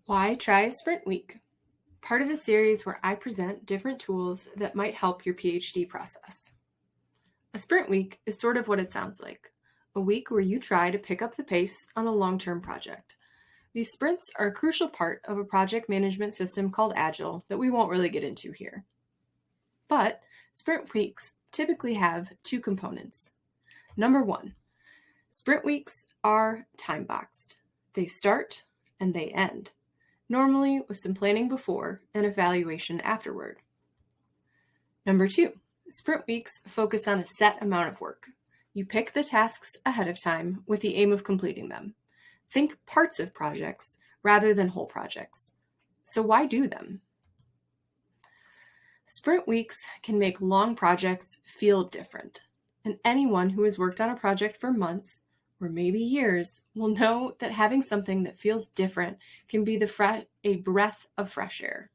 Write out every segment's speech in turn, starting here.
Why try a sprint week? Part of a series where I present different tools that might help your PhD process. A sprint week is sort of what it sounds like, a week where you try to pick up the pace on a long-term project. These sprints are a crucial part of a project management system called Agile that we won't really get into here. But sprint weeks typically have two components. Number one, sprint weeks are time-boxed. They start and they end, normally with some planning before and evaluation afterward. Number two, sprint weeks focus on a set amount of work. You pick the tasks ahead of time with the aim of completing them. Think parts of projects rather than whole projects. So why do them? Sprint weeks can make long projects feel different, and anyone who has worked on a project for months or maybe years will know that having something that feels different can be a breath of fresh air.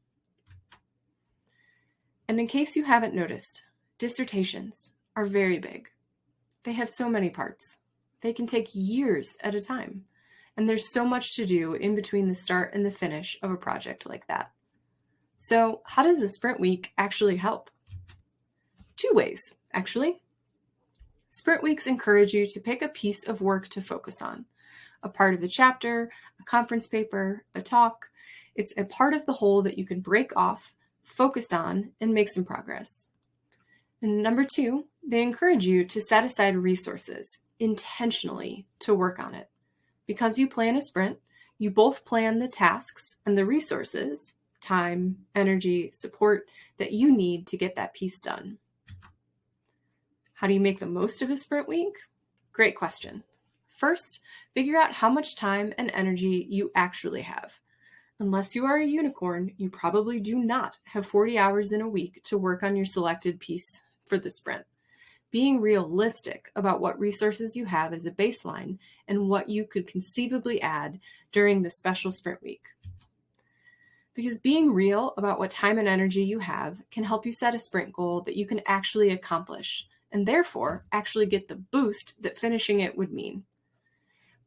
And in case you haven't noticed, dissertations are very big. They have so many parts. They can take years at a time, and there's so much to do in between the start and the finish of a project like that. So how does a sprint week actually help? Two ways, actually. Sprint weeks encourage you to pick a piece of work to focus on, a part of a chapter, a conference paper, a talk. It's a part of the whole that you can break off, focus on, and make some progress. And number two, they encourage you to set aside resources intentionally to work on it. Because you plan a sprint, you both plan the tasks and the resources, time, energy, support that you need to get that piece done. How do you make the most of a sprint week? Great question. First, figure out how much time and energy you actually have. Unless you are a unicorn, you probably do not have 40 hours in a week to work on your selected piece for the sprint. Being realistic about what resources you have as a baseline and what you could conceivably add during the special sprint week. Because being real about what time and energy you have can help you set a sprint goal that you can actually accomplish, and therefore actually get the boost that finishing it would mean.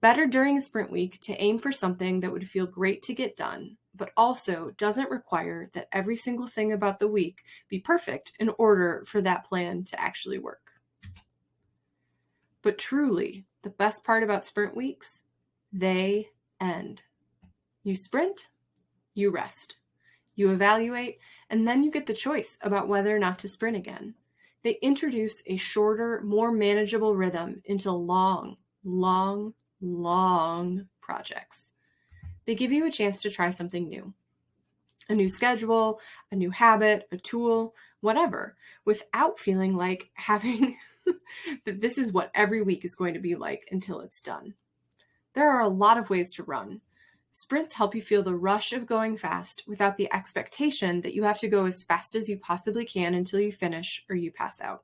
Better during a sprint week to aim for something that would feel great to get done, but also doesn't require that every single thing about the week be perfect in order for that plan to actually work. But truly, the best part about sprint weeks, they end. You sprint, you rest, you evaluate, and then you get the choice about whether or not to sprint again. They introduce a shorter, more manageable rhythm into long projects. They give you a chance to try something new. A new schedule, a new habit, a tool, whatever, without feeling like having that this is what every week is going to be like until it's done. There are a lot of ways to run. Sprints help you feel the rush of going fast without the expectation that you have to go as fast as you possibly can until you finish or you pass out.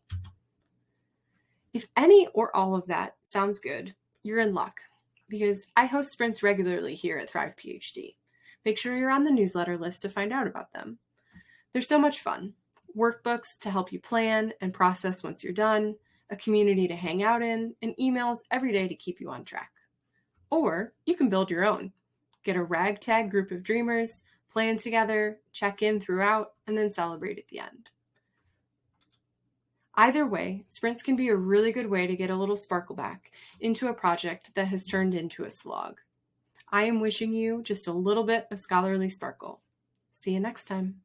If any or all of that sounds good, you're in luck, because I host sprints regularly here at Thrive PhD. Make sure you're on the newsletter list to find out about them. They're so much fun. Workbooks to help you plan and process once you're done, a community to hang out in, and emails every day to keep you on track. Or you can build your own. Get a ragtag group of dreamers, plan together, check in throughout, and then celebrate at the end. Either way, sprints can be a really good way to get a little sparkle back into a project that has turned into a slog. I am wishing you just a little bit of scholarly sparkle. See you next time.